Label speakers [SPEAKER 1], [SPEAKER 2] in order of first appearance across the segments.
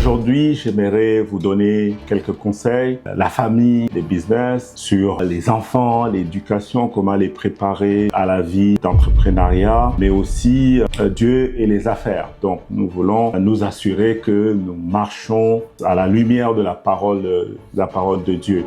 [SPEAKER 1] Aujourd'hui, j'aimerais vous donner quelques conseils, la famille, les business, sur les enfants, l'éducation, comment les préparer à la vie d'entrepreneuriat, mais aussi Dieu et les affaires. Donc, nous voulons nous assurer que nous marchons à la lumière de la parole de Dieu.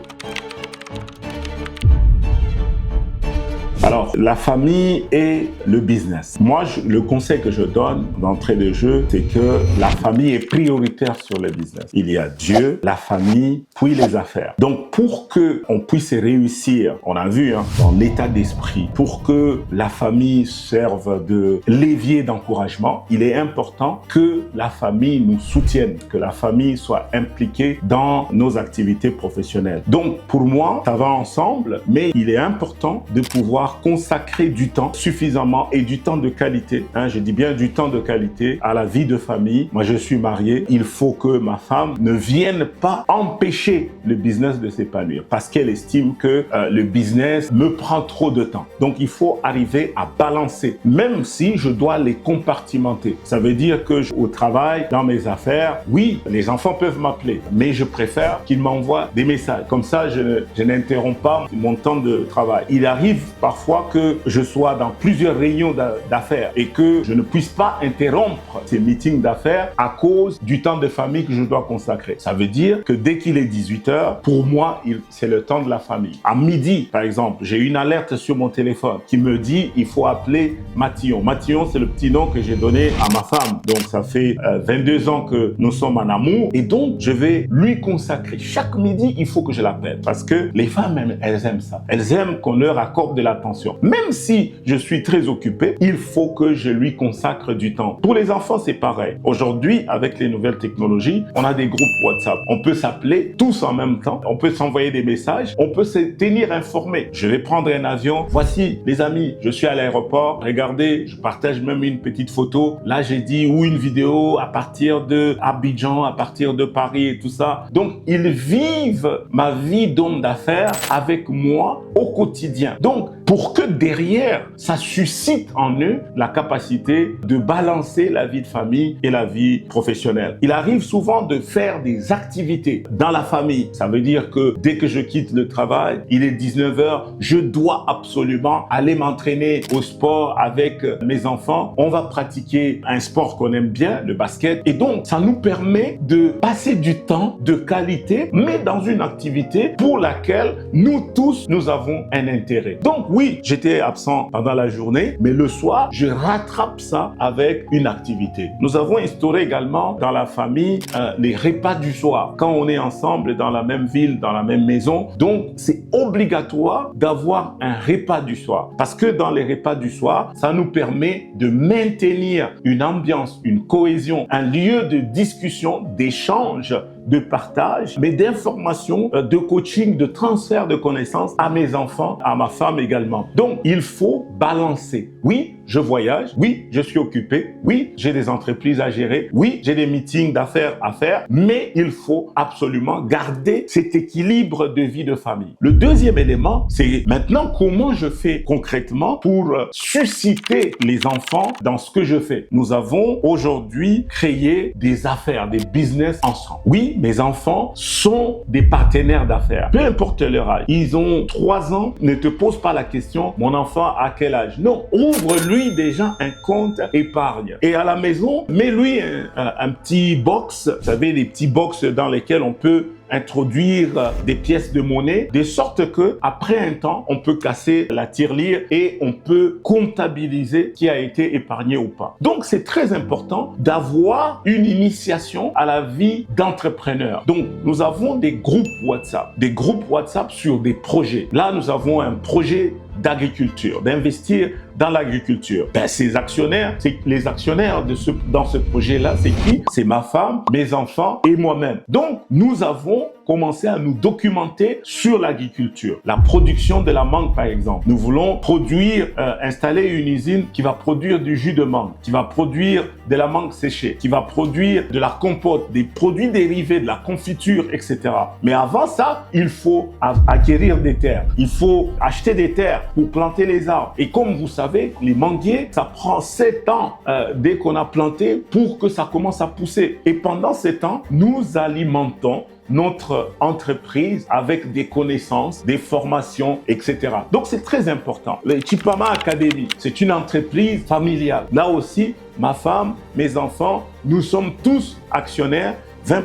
[SPEAKER 1] Alors, la famille et le business. Moi, le conseil que je donne d'entrée de jeu, c'est que la famille est prioritaire sur le business. Il y a Dieu, la famille, puis les affaires. Donc, pour que on puisse réussir, on a vu dans l'état d'esprit, pour que la famille serve de levier d'encouragement, il est important que la famille nous soutienne, que la famille soit impliquée dans nos activités professionnelles. Donc, pour moi, ça va ensemble, mais il est important de pouvoir consacrer du temps suffisamment et du temps de qualité, je dis bien du temps de qualité à la vie de famille. Moi, je suis marié. Il faut que ma femme ne vienne pas empêcher le business de s'épanouir parce qu'elle estime que le business me prend trop de temps. Donc, il faut arriver à balancer, même si je dois les compartimenter. Ça veut dire que au travail, dans mes affaires, oui, les enfants peuvent m'appeler, mais je préfère qu'ils m'envoient des messages. Comme ça, je n'interromps pas mon temps de travail. Il arrive parfois que je sois dans plusieurs réunions d'affaires et que je ne puisse pas interrompre ces meetings d'affaires à cause du temps de famille que je dois consacrer. Ça veut dire que dès qu'il est 18h, pour moi, c'est le temps de la famille. À midi, par exemple, j'ai une alerte sur mon téléphone qui me dit il faut appeler Matillon. Matillon, c'est le petit nom que j'ai donné à ma femme. Donc, ça fait 22 ans que nous sommes en amour et donc, je vais lui consacrer. Chaque midi, il faut que je l'appelle parce que les femmes, elles aiment ça. Elles aiment qu'on leur accorde de l'attention. Même si je suis très occupé, il faut que je lui consacre du temps. Pour les enfants, c'est pareil. Aujourd'hui, avec les nouvelles technologies, on a des groupes WhatsApp. On peut s'appeler tous en même temps. On peut s'envoyer des messages. On peut se tenir informé. Je vais prendre un avion. Voici, les amis, je suis à l'aéroport. Regardez, je partage même une petite photo. Là, j'ai dit, ou une vidéo à partir de Abidjan, à partir de Paris et tout ça. Donc, ils vivent ma vie d'homme d'affaires avec moi au quotidien. Donc, pour que derrière, ça suscite en eux la capacité de balancer la vie de famille et la vie professionnelle. Il arrive souvent de faire des activités dans la famille. Ça veut dire que dès que je quitte le travail, il est 19h, je dois absolument aller m'entraîner au sport avec mes enfants. On va pratiquer un sport qu'on aime bien, le basket. Et donc, ça nous permet de passer du temps de qualité, mais dans une activité pour laquelle nous tous, nous avons un intérêt. Donc, oui, j'étais absent pendant la journée, mais le soir, je rattrape ça avec une activité. Nous avons instauré également dans la famille les repas du soir. Quand on est ensemble dans la même ville, dans la même maison, donc c'est obligatoire d'avoir un repas du soir. Parce que dans les repas du soir, ça nous permet de maintenir une ambiance, une cohésion, un lieu de discussion, d'échange, de partage, mais d'information, de coaching, de transfert de connaissances à mes enfants, à ma femme également. Donc, il faut balancer. Oui, je voyage. Oui, je suis occupé. Oui, j'ai des entreprises à gérer. Oui, j'ai des meetings d'affaires à faire. Mais il faut absolument garder cet équilibre de vie de famille. Le deuxième élément, c'est maintenant comment je fais concrètement pour susciter les enfants dans ce que je fais. Nous avons aujourd'hui créé des affaires, des business ensemble. Oui, mes enfants sont des partenaires d'affaires. Peu importe leur âge. Ils ont 3 ans. Ne te pose pas la question, mon enfant à quel âge? Non, ouvre-lui déjà un compte épargne. Et à la maison, mets-lui un petit box. Vous savez, les petits box dans lesquels on peut introduire des pièces de monnaie, de sorte que après un temps, on peut casser la tirelire et on peut comptabiliser qui a été épargné ou pas. Donc, c'est très important d'avoir une initiation à la vie d'entrepreneur. Donc, nous avons des groupes WhatsApp sur des projets. Là, nous avons un projet d'agriculture, d'investir dans l'agriculture. Ces actionnaires, c'est les actionnaires dans ce projet-là, c'est qui? C'est ma femme, mes enfants et moi-même. Donc, nous avons avons commencé à nous documenter sur l'agriculture. La production de la mangue, par exemple. Nous voulons installer une usine qui va produire du jus de mangue, qui va produire de la mangue séchée, qui va produire de la compote, des produits dérivés, de la confiture, etc. Mais avant ça, il faut acquérir des terres. Il faut acheter des terres pour planter les arbres. Et comme vous savez, les manguiers, ça prend 7 ans dès qu'on a planté pour que ça commence à pousser. Et pendant 7 ans, nous alimentons notre entreprise avec des connaissances, des formations, etc. Donc, c'est très important. Le Chipama Academy, c'est une entreprise familiale. Là aussi, ma femme, mes enfants, nous sommes tous actionnaires, 20%,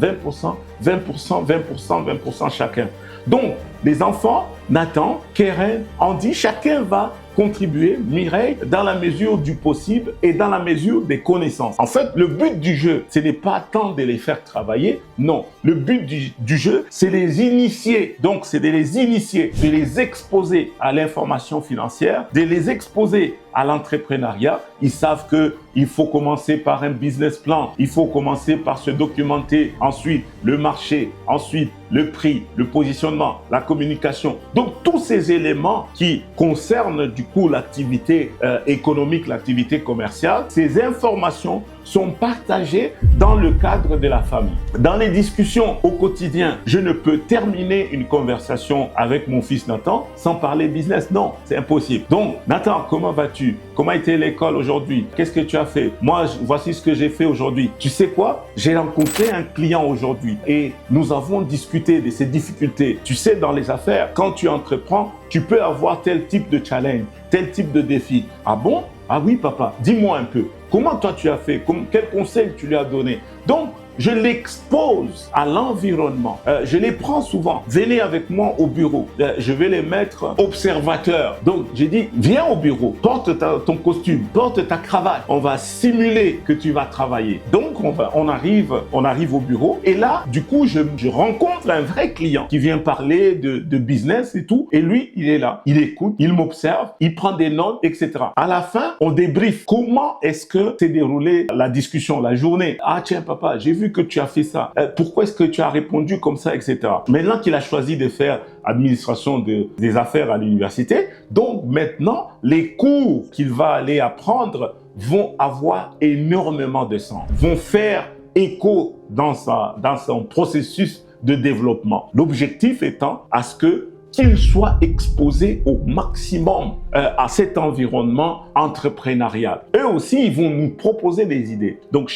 [SPEAKER 1] 20%, 20%, 20%, 20% chacun. Donc, les enfants, Nathan, Keren, Andy, chacun va contribuer, Mireille, dans la mesure du possible et dans la mesure des connaissances. En fait, le but du jeu, ce n'est pas tant de les faire travailler, non. Le but du jeu, c'est les initier. Donc, c'est de les initier, de les exposer à l'information financière, de les exposer à l'entrepreneuriat. Ils savent qu'il faut commencer par un business plan, il faut commencer par se documenter, ensuite le marché, ensuite le prix, le positionnement, la communication. Donc, tous ces éléments qui concernent du coup l'activité économique, l'activité commerciale, ces informations sont partagées dans le cadre de la famille. Dans les discussions au quotidien, je ne peux terminer une conversation avec mon fils Nathan sans parler business. Non, c'est impossible. Donc, Nathan, comment vas-tu? Comment était l'école aujourd'hui? Qu'est-ce que tu as fait? Moi, voici ce que j'ai fait aujourd'hui. Tu sais quoi? J'ai rencontré un client aujourd'hui et nous avons discuté de ses difficultés. Tu sais, dans les affaires, quand tu entreprends, tu peux avoir tel type de challenge, tel type de défi. Ah bon? Ah oui, papa, dis-moi un peu. Comment toi tu as fait? Quel conseil tu lui as donné? Donc, je l'expose à l'environnement. Je les prends souvent. Venez avec moi au bureau. Je vais les mettre observateurs. Donc, j'ai dit, viens au bureau. Porte ton costume. Porte ta cravate. On va simuler que tu vas travailler. Donc, on arrive au bureau. Et là, du coup, je rencontre un vrai client qui vient parler de business et tout. Et lui, il est là. Il écoute. Il m'observe. Il prend des notes, etc. À la fin, on débriefe. Comment est-ce que s'est déroulée la discussion, la journée? Ah, tiens, papa, j'ai vu que tu as fait ça. Pourquoi est-ce que tu as répondu comme ça, etc. Maintenant qu'il a choisi de faire administration des affaires à l'université, donc maintenant, les cours qu'il va aller apprendre vont avoir énormément de sens, vont faire écho dans son processus de développement. L'objectif étant à ce qu'il soit exposé au maximum à cet environnement entrepreneurial. Eux aussi, ils vont nous proposer des idées. Donc,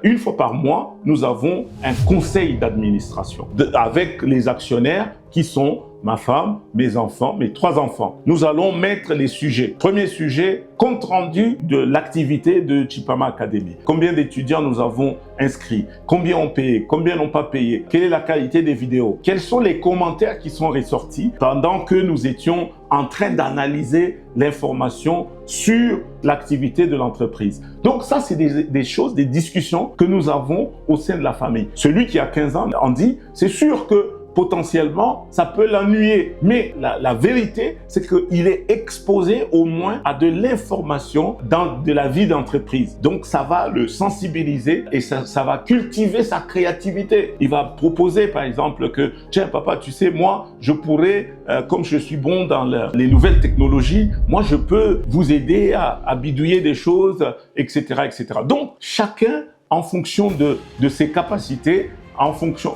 [SPEAKER 1] une fois par mois, nous avons un conseil d'administration avec les actionnaires qui sont ma femme, mes enfants, mes 3 enfants. Nous allons mettre les sujets. Premier sujet, compte rendu de l'activité de Chipama Academy. Combien d'étudiants nous avons inscrits? Combien ont payé? Combien n'ont pas payé? Quelle est la qualité des vidéos? Quels sont les commentaires qui sont ressortis pendant que nous étions en train d'analyser l'information sur l'activité de l'entreprise? Donc ça, c'est des choses, des discussions que nous avons au sein de la famille. Celui qui a 15 ans en dit, c'est sûr que potentiellement, ça peut l'ennuyer. Mais la vérité, c'est qu'il est exposé au moins à de l'information de la vie d'entreprise. Donc, ça va le sensibiliser et ça va cultiver sa créativité. Il va proposer, par exemple, que, tiens, papa, tu sais, moi, je pourrais, comme je suis bon dans les nouvelles technologies, moi, je peux vous aider à bidouiller des choses, etc., etc. Donc, chacun, en fonction de ses capacités,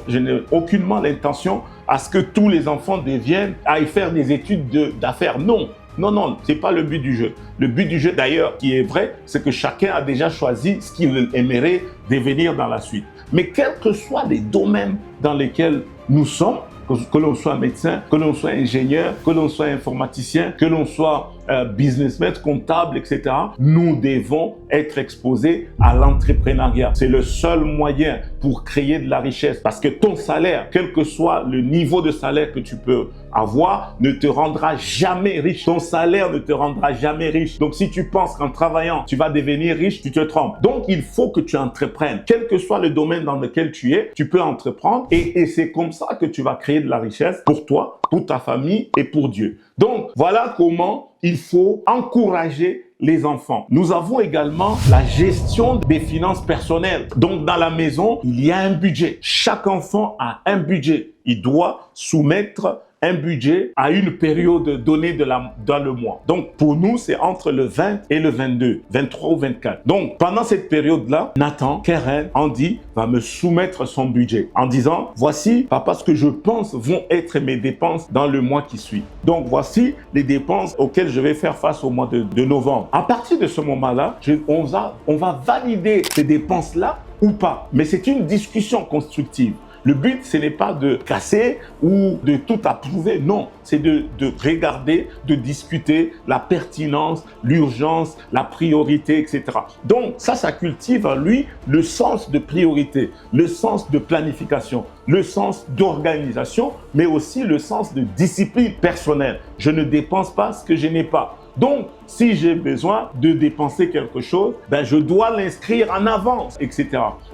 [SPEAKER 1] je n'ai aucunement l'intention à ce que tous les enfants aillent faire des études d'affaires. Non, non, non, c'est pas le but du jeu. Le but du jeu, d'ailleurs, qui est vrai, c'est que chacun a déjà choisi ce qu'il aimerait devenir dans la suite. Mais quels que soient les domaines dans lesquels nous sommes, que l'on soit médecin, que l'on soit ingénieur, que l'on soit informaticien, que l'on soit businessman, comptable, etc. Nous devons être exposés à l'entrepreneuriat. C'est le seul moyen pour créer de la richesse. Parce que ton salaire, quel que soit le niveau de salaire que tu peux avoir, ne te rendra jamais riche. Ton salaire ne te rendra jamais riche. Donc, si tu penses qu'en travaillant, tu vas devenir riche, tu te trompes. Donc, il faut que tu entreprennes. Quel que soit le domaine dans lequel tu es, tu peux entreprendre et c'est comme ça que tu vas créer de la richesse pour toi, pour ta famille et pour Dieu. Donc, voilà comment il faut encourager les enfants. Nous avons également la gestion des finances personnelles. Donc, dans la maison, il y a un budget. Chaque enfant a un budget. Il doit soumettre un budget à une période donnée dans le mois. Donc, pour nous, c'est entre le 20 et le 22, 23 ou 24. Donc, pendant cette période-là, Nathan, Karen, Andy va me soumettre son budget en disant, voici, papa, ce que je pense vont être mes dépenses dans le mois qui suit. Donc, voici les dépenses auxquelles je vais faire face au mois de novembre. À partir de ce moment-là, on va valider ces dépenses-là ou pas. Mais c'est une discussion constructive. Le but, ce n'est pas de casser ou de tout approuver, non. C'est de regarder, de discuter la pertinence, l'urgence, la priorité, etc. Donc, ça cultive en lui le sens de priorité, le sens de planification, le sens d'organisation, mais aussi le sens de discipline personnelle. Je ne dépense pas ce que je n'ai pas. Donc, si j'ai besoin de dépenser quelque chose, je dois l'inscrire en avance, etc.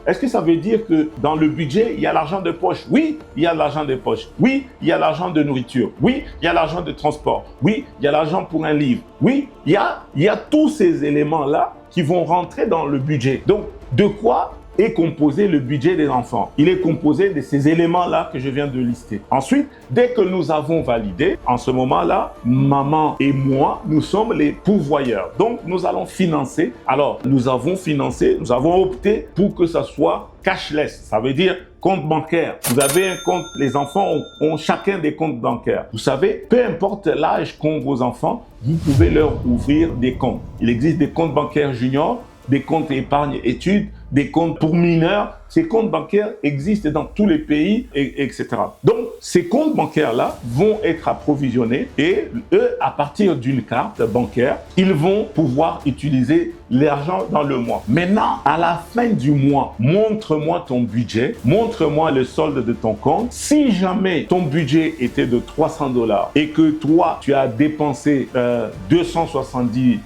[SPEAKER 1] Est-ce que ça veut dire que dans le budget, il y a l'argent de poche? Oui, il y a l'argent de poche. Oui, il y a l'argent de nourriture. Oui, il y a l'argent de transport. Oui, il y a l'argent pour un livre. Oui, il y a tous ces éléments-là qui vont rentrer dans le budget. Donc, de quoi est composé le budget des enfants? Il est composé de ces éléments-là que je viens de lister. Ensuite, dès que nous avons validé, en ce moment-là, maman et moi, nous sommes les pourvoyeurs. Donc, nous allons financer. Alors, nous avons opté pour que ça soit cashless. Ça veut dire compte bancaire. Vous avez un compte, les enfants ont chacun des comptes bancaires. Vous savez, peu importe l'âge qu'ont vos enfants, vous pouvez leur ouvrir des comptes. Il existe des comptes bancaires juniors, des comptes épargne études, des comptes pour mineurs. Ces comptes bancaires existent dans tous les pays, etc. Donc, ces comptes bancaires-là vont être approvisionnés et eux, à partir d'une carte bancaire, ils vont pouvoir utiliser l'argent dans le mois. Maintenant, à la fin du mois, montre-moi ton budget, montre-moi le solde de ton compte. Si jamais ton budget était de $300 et que toi, tu as dépensé $270,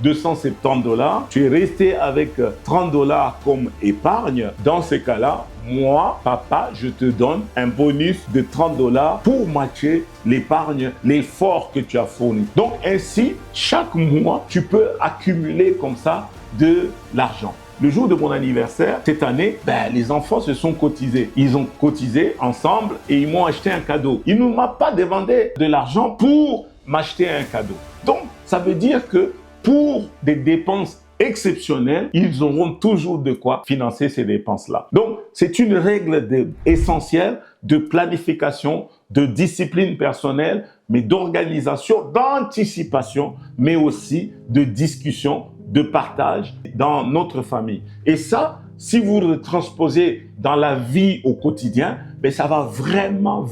[SPEAKER 1] $270, tu es resté avec $30 comme épargne. Dans ce cas-là, moi, papa, je te donne un bonus de $30 pour matcher l'épargne, l'effort que tu as fourni. Donc ainsi, chaque mois, tu peux accumuler comme ça de l'argent. Le jour de mon anniversaire, cette année, les enfants se sont cotisés. Ils ont cotisé ensemble et ils m'ont acheté un cadeau. Ils ne m'ont pas demandé de l'argent pour m'acheter un cadeau. Donc, ça veut dire que pour des dépenses exceptionnelles, ils auront toujours de quoi financer ces dépenses-là. Donc, c'est une règle essentielle de planification, de discipline personnelle, mais d'organisation, d'anticipation, mais aussi de discussion, de partage dans notre famille. Et ça, si vous le transposez dans la vie au quotidien, ça va vraiment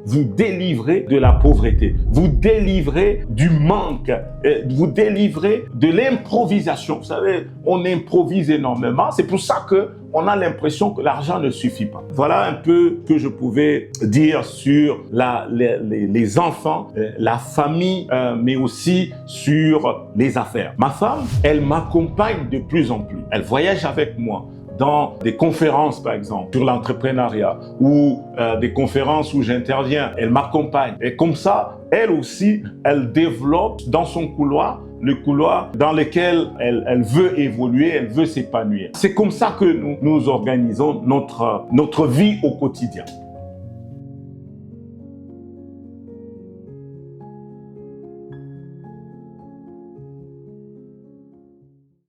[SPEAKER 1] vous délivrer de la pauvreté, vous délivrer du manque, vous délivrer de l'improvisation. Vous savez, on improvise énormément. C'est pour ça qu'on a l'impression que l'argent ne suffit pas. Voilà un peu ce que je pouvais dire sur les enfants, la famille, mais aussi sur les affaires. Ma femme, elle m'accompagne de plus en plus. Elle voyage avec moi dans des conférences, par exemple, sur l'entrepreneuriat ou des conférences où j'interviens. Elle m'accompagne. Et comme ça, elle aussi, elle développe dans son couloir, le couloir dans lequel elle veut évoluer, elle veut s'épanouir. C'est comme ça que nous organisons notre vie au quotidien.